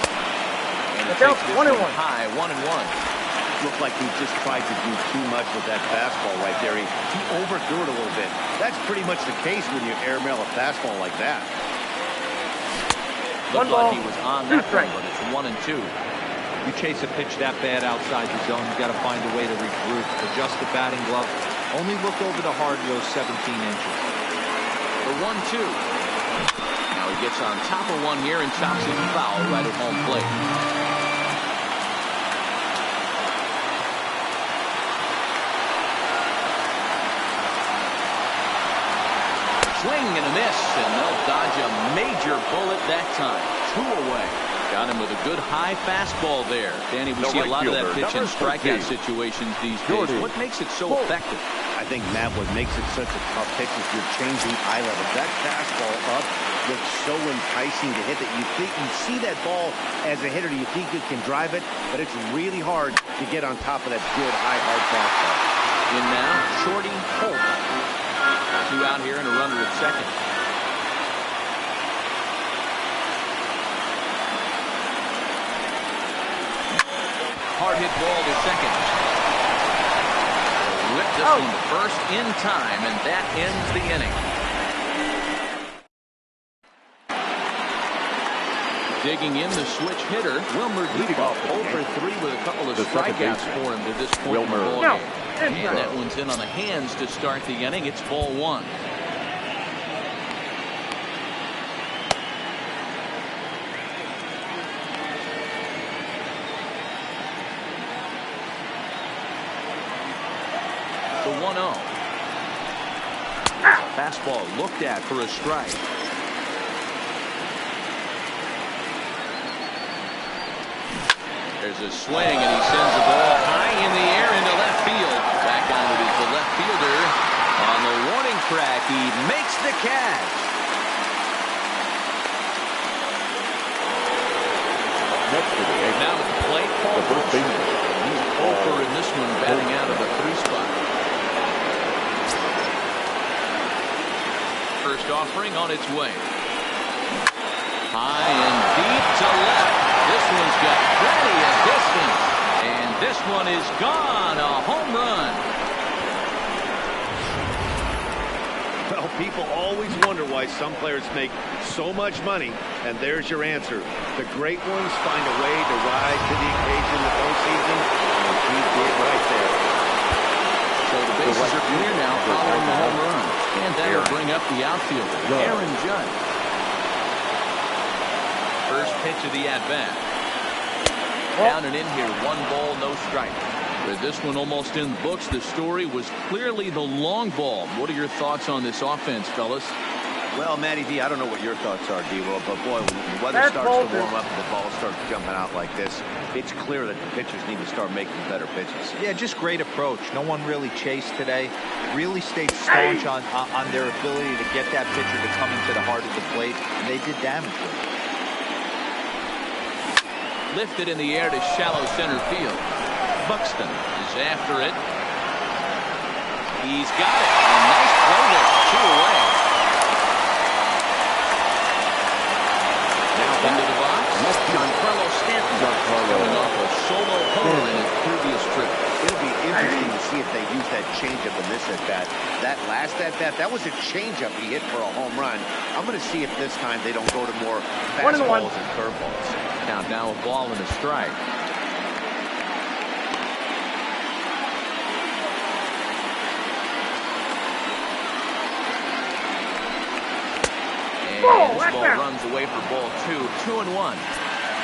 And it takes this one high, 1-1. Looked like he just tried to do too much with that fastball right there. He overthrew it a little bit. That's pretty much the case when you airmail a fastball like that. Looked like he was on that one, but it's 1-2. You chase a pitch that bad outside the zone, you got to find a way to regroup, adjust the batting glove. Only look over the hard those 17 inches. The 1-2. Now he gets on top of one here and chops it foul right at home plate. Swing and a miss, and they'll dodge a major bullet that time. 2 away. Got him with a good high fastball there. Danny, we see a lot of that pitch in strikeout situations these days. What makes it so effective? I think, Matt, what makes it such a tough pitch is your changing eye level. That fastball up looks so enticing to hit that you think you see that ball as a hitter, you think you can drive it, but it's really hard to get on top of that good high hard fastball. In now, Shorty Holt. 2 out here and a runner at second. Hard hit ball to second. Whip this one to first in time, and that ends the inning. Digging in the switch hitter, Wilmer leading off 0-for-3 with a couple of strikeouts for him to this point in the ball game. And that one's in on the hands to start the inning. It's ball 1. The 1-0. Fastball looked at for a strike. There's a swing, and he sends the ball high in the air into left field. Back on it is the left fielder. On the warning track, he makes the catch. Now at the plate, Paul Wilson. He's over in this one, batting out of the 3 spot. First offering on its way. High and deep to left. This one's got plenty of distance. And this one is gone. A home run. Well, people always wonder why some players make so much money, and there's your answer. The great ones find a way to rise to the occasion in the postseason, and he did right there. So the bases are clear now following the home run. And that'll bring up the outfielder, Aaron Judge. First pitch of the at-bat. Down and in here, 1 ball, no strike. With this one almost in the books, the story was clearly the long ball. What are your thoughts on this offense, fellas? Well, Matty D, I don't know what your thoughts are, D-Roll, but boy, when the weather starts to warm up and the ball starts jumping out like this, it's clear that the pitchers need to start making better pitches. Yeah, just great approach. No one really chased today. Really stayed staunch on their ability to get that pitcher to come into the heart of the plate, and they did damage with it. Lifted in the air to shallow center field. Buxton is after it. He's got it. A nice play there. 2 away. Now into the box. Giancarlo Stanton coming off a solo homer in his previous trip. changeup in this at-bat. That last at-bat, that was a changeup he hit for a home run. I'm going to see if this time they don't go to more fastballs and curveballs. Count now a ball and a strike. And this ball runs away for ball 2. 2-1.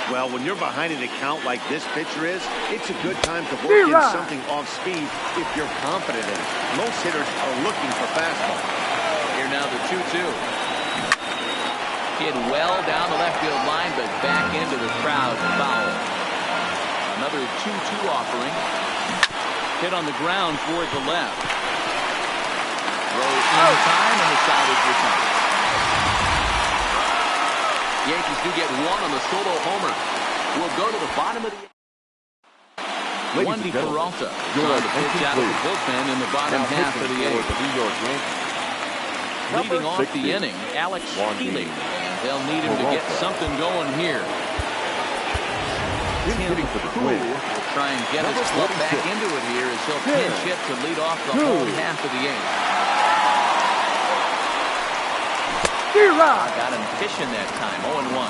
Well, when you're behind an account like this pitcher is, it's a good time to work in something off speed if you're confident in it. Most hitters are looking for fastball. Here now the 2-2. Hit well down the left field line, but back into the crowd foul. Another 2-2 offering. Hit on the ground toward the left. Throws in time, and the side is returned. Yankees do get one on the solo homer. We'll go to the bottom of the Wendy Peralta on the pitch out of the bullpen in the bottom half of the eighth. New York Yankees. Leading off the inning, Alex Healy. And they'll need him to get something going here. Tim Cool will try and get his club back into it here as he'll pinch hit to lead off the home half of the eighth. Got him fishing that time. 0-1.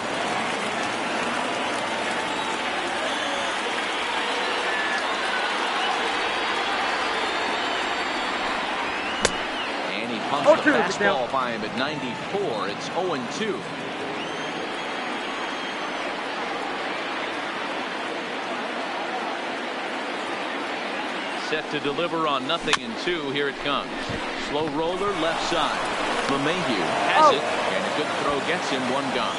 And he pumps the fastball by him at 94. It's 0-2. Set to deliver on 0-2. Here it comes. Slow roller left side. LeMahieu has it, and a good throw gets him one gone.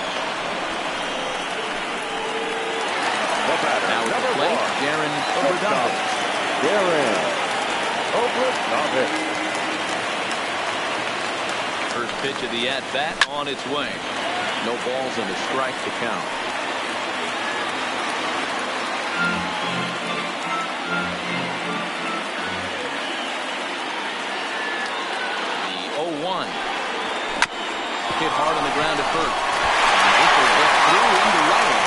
Now at the plate, Darren Obradovich. First pitch of the at-bat on its way. No balls and a strike to count. The 0-1. Hit hard on the ground at first. This will get through into right.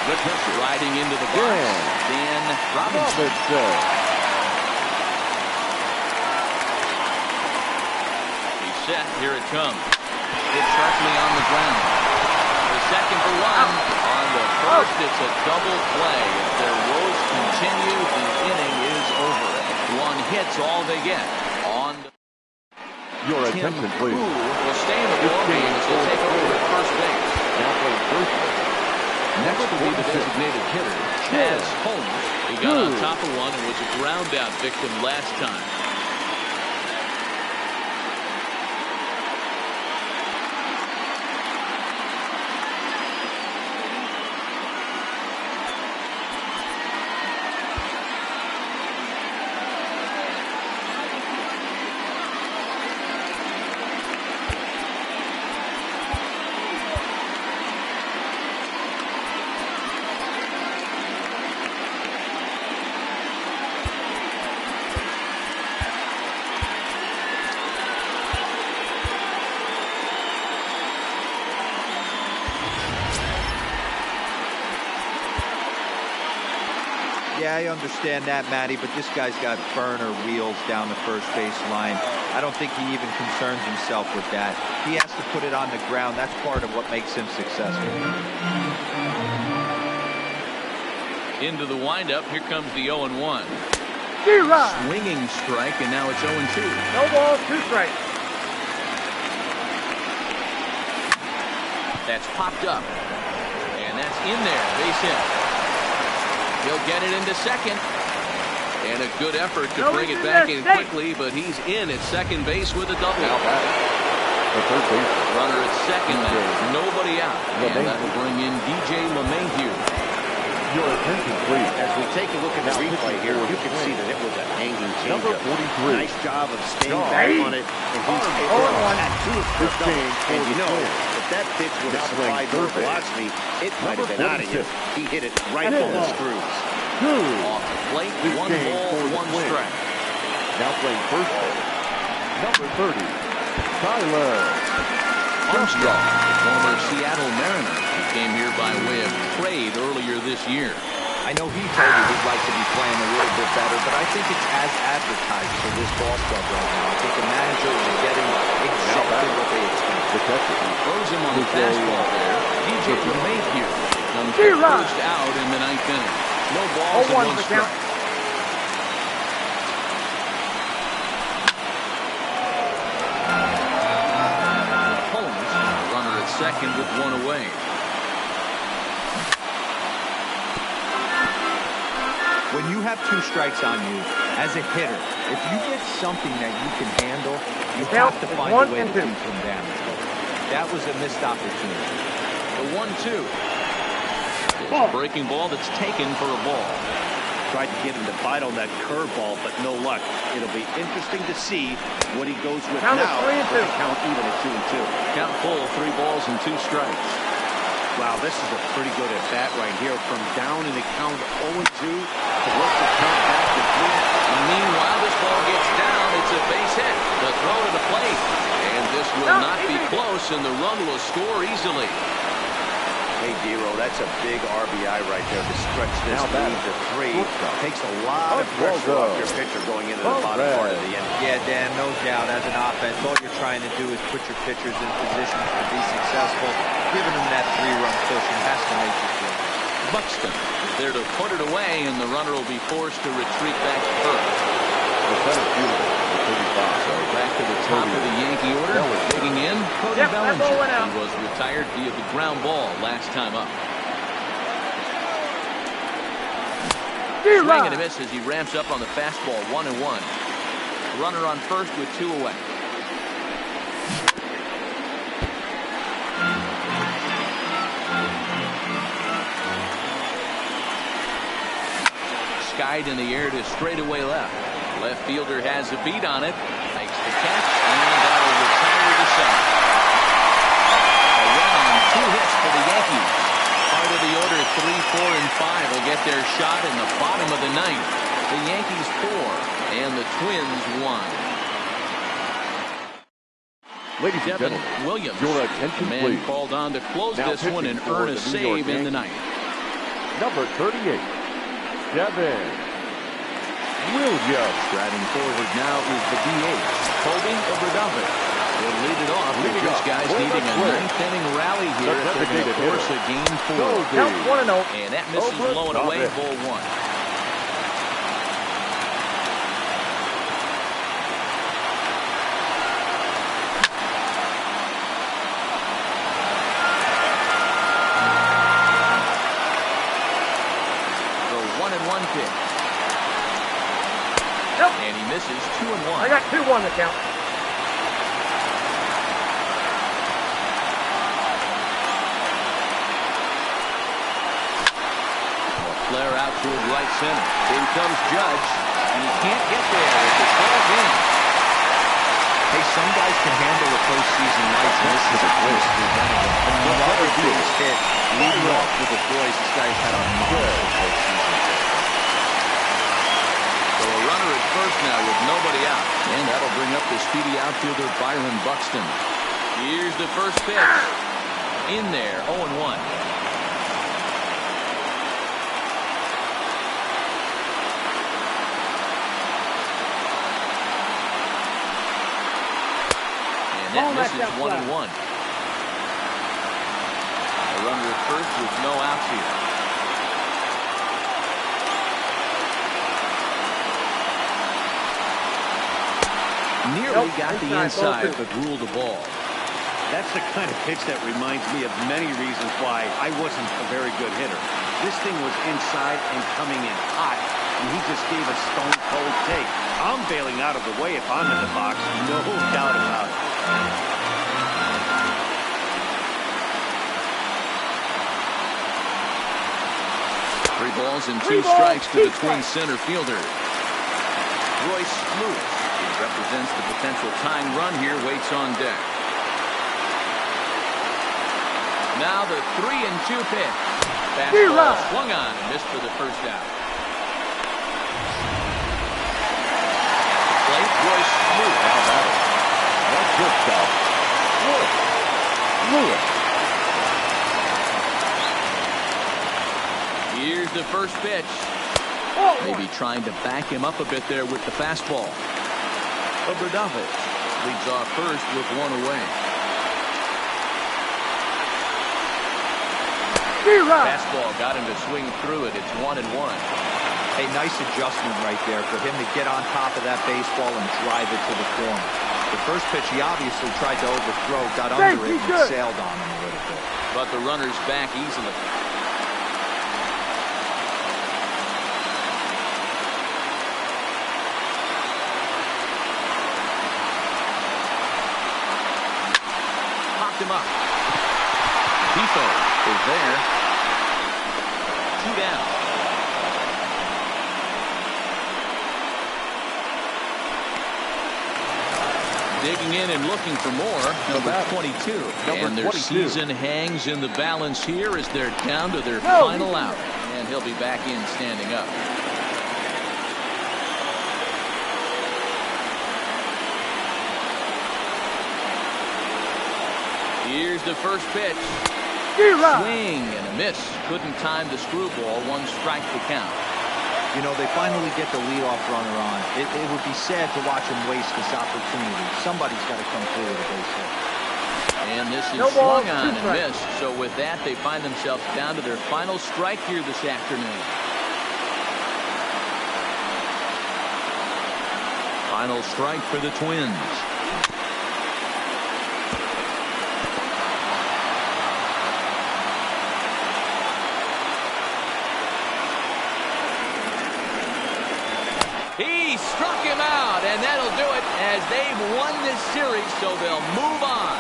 Good pressure. Riding into the box. Dan Robinson. He's set. Here it comes. Hit sharply on the ground. The second for one. On the first, it's a double play. If their woes continue, the inning is over. One hit's all they get. On the Your attention, please. Will stay in the ball game as he'll take over at first base. Now playing first base. Next will be the designated hitter, Chaz Holmes. He got on top of one and was a ground out victim last time. Yeah, I understand that, Matty, but this guy's got burner wheels down the first base line. I don't think he even concerns himself with that. He has to put it on the ground. That's part of what makes him successful. Into the windup. Here comes the 0-1. Swinging strike, and now it's 0-2. No ball, 2 strikes. That's popped up. And that's in there. Base hit. He'll get it into second. And a good effort to bring it back in quickly, but he's in at second base with a double. The third base. Runner at second. Nobody out. And that will bring in DJ LeMahieu. Your attention, please. As we take a look at the replay here, you can see that it was a hanging changeup. Number 43. Nice job of staying back on it. And he's able to that to his first double. And you know, if that pitch would have supplied more velocity, it might have been out of here. He hit it right on the screws. Off the plate, 1 ball, 1 strike. Now playing first base. Number 30, Tyler Armstrong, former Seattle Mariner. He came here by way of trade earlier this year. I know he told you he'd like to be playing a little bit better, but I think it's as advertised for this ball club right now. I think the managers are getting exactly what they expect. He throws him on the fastball there. DJ LeMahieu comes first out in the 9th inning. No balls and 1 strike. Holmes, runner at second with 1 away. When you have 2 strikes on you, as a hitter, if you get something that you can handle, you have to find a way to keep them down. That was a missed opportunity. The 1-2. Breaking ball that's taken for a ball. Tried to get him to bite on that curveball, but no luck. It'll be interesting to see what he goes with now. With the count even at 2-2. Count full, 3 balls and 2 strikes. Wow, this is a pretty good at bat right here. From down in the count 0-2 to work the count back to 3. Meanwhile, this ball gets down. It's a base hit. The throw to the plate. And this will not be close, and the run will score easily. Hey, Dero, that's a big RBI right there to stretch this lead to 3. Takes a lot of pressure off your pitcher going into the bottom part of the inning. Yeah, Dan, no doubt. As an offense, all you're trying to do is put your pitchers in positions to be successful. Giving them that 3-run cushion has to make you feel. Buxton is there to put it away, and the runner will be forced to retreat back to first. So back to the top of the Yankee order. Digging in, Cody Bellinger. He was retired via the ground ball last time up. Swing and a miss as he ramps up on the fastball. 1-1. Runner on first with 2 away. Skied in the air to straightaway left. Left fielder has a beat on it. Makes the catch, and that'll retire to center. A run on 2 hits for the Yankees. Part of the order 3, 4, and 5 will get their shot in the bottom of the 9th. The Yankees 4 and the Twins 1. Ladies and Devin gentlemen, Williams, your attention, the man please. called on to close Now this one and pitching for earn a the New York save in the Yankees. 9th. Number 38, Devin Williams. Striding forward now is the DH, Kobe Obradovic. He'll lead it off with this guy's needing a ninth-inning rally here if they're going to force a game 4. Count 1-0. And that misses low and away, ball 1. And he misses 2-1. I got 2-1 to count. Flare out toward right center. Here comes Judge, and he can't get there with the ball in. Hey, some guys can handle the postseason lights, and this is a twist for one of them. Another base hit, leading off with the boys. This guy's had a monster postseason. So a runner at first now with nobody out. And that'll bring up the speedy outfielder Byron Buxton. Here's the first pitch. In there, 0-1. That misses 1-1. A runner at first with no outs here. Nearly got the inside, but ruled the ball. That's the kind of pitch that reminds me of many reasons why I wasn't a very good hitter. This thing was inside and coming in hot, and he just gave a stone-cold take. I'm bailing out of the way if I'm in the box, no doubt about it. 3 balls and 2 strikes to the Twins center fielder. Royce Lewis, who represents the potential tying run here, waits on deck. Now the 3-2 pitch. Fastball swung on and missed for the first out. Plate, Royce Lewis. How about it? That's good stuff. Lewis. Here's the first pitch. Maybe trying to back him up a bit there with the fastball. Obradovic leads off first with 1 away. Fastball got him to swing through it. It's 1-1. Hey, nice adjustment right there for him to get on top of that baseball and drive it to the corner. The first pitch he obviously tried to overthrow, got under it and sailed on him a little bit. But the runner's back easily. Popped him up. Defo is there. 2 down. Digging in and looking for more. Number 22. And their season hangs in the balance here as they're down to their final out. And he'll be back in standing up. Here's the first pitch. Swing and a miss. Couldn't time the screwball. 1 strike to count. You know, they finally get the leadoff runner on. It would be sad to watch him waste this opportunity. Somebody's got to come through with a base hit. And this is swung on and missed. So with that, they find themselves down to their final strike here this afternoon. Final strike for the Twins. He struck him out, and that'll do it as they've won this series, so they'll move on.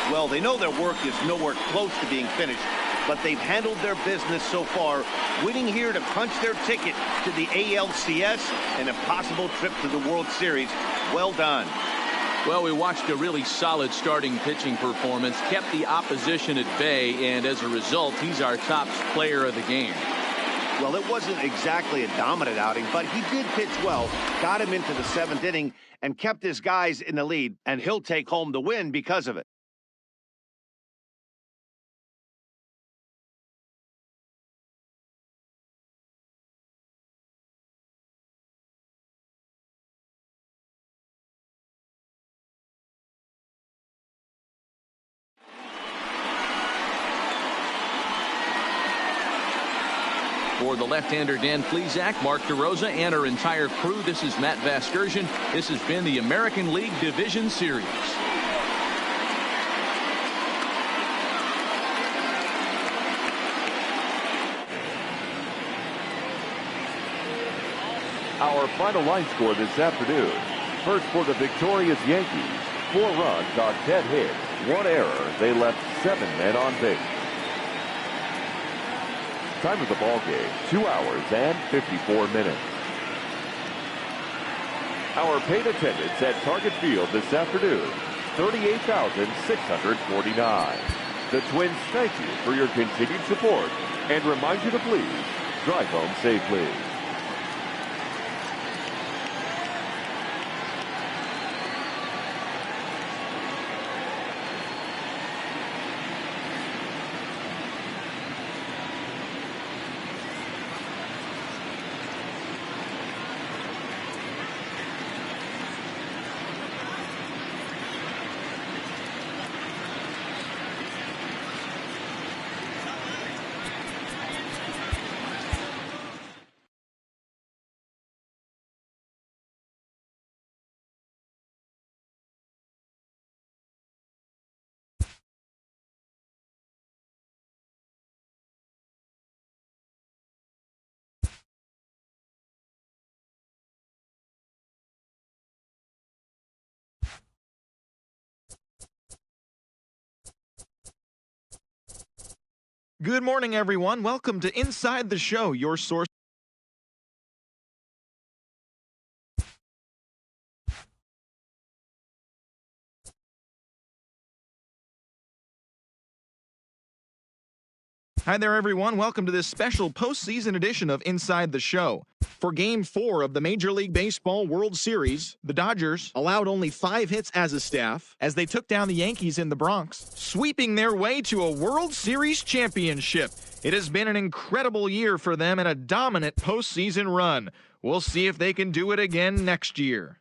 Well, they know their work is nowhere close to being finished, but they've handled their business so far, winning here to punch their ticket to the ALCS and a possible trip to the World Series. Well done. Well, we watched a really solid starting pitching performance, kept the opposition at bay, and as a result, he's our top player of the game. Well, it wasn't exactly a dominant outing, but he did pitch well, got him into the 7th inning, and kept his guys in the lead, and he'll take home the win because of it. For the left-hander Dan Plesac, Mark DeRosa, and our entire crew, this is Matt Vasgersian. This has been the American League Division Series. Our final line score this afternoon. First for the victorious Yankees. 4 runs on 10 hits, 1 error. They left 7 men on base. Time of the ball game, 2 hours and 54 minutes. Our paid attendance at Target Field this afternoon, 38,649. The Twins thank you for your continued support and remind you to please drive home safely. Good morning, everyone. Welcome to Inside the Show, your source. Hi there, everyone. Welcome to this special postseason edition of Inside the Show. For Game 4 of the Major League Baseball World Series, the Dodgers allowed only 5 hits as a staff as they took down the Yankees in the Bronx, sweeping their way to a World Series championship. It has been an incredible year for them and a dominant postseason run. We'll see if they can do it again next year.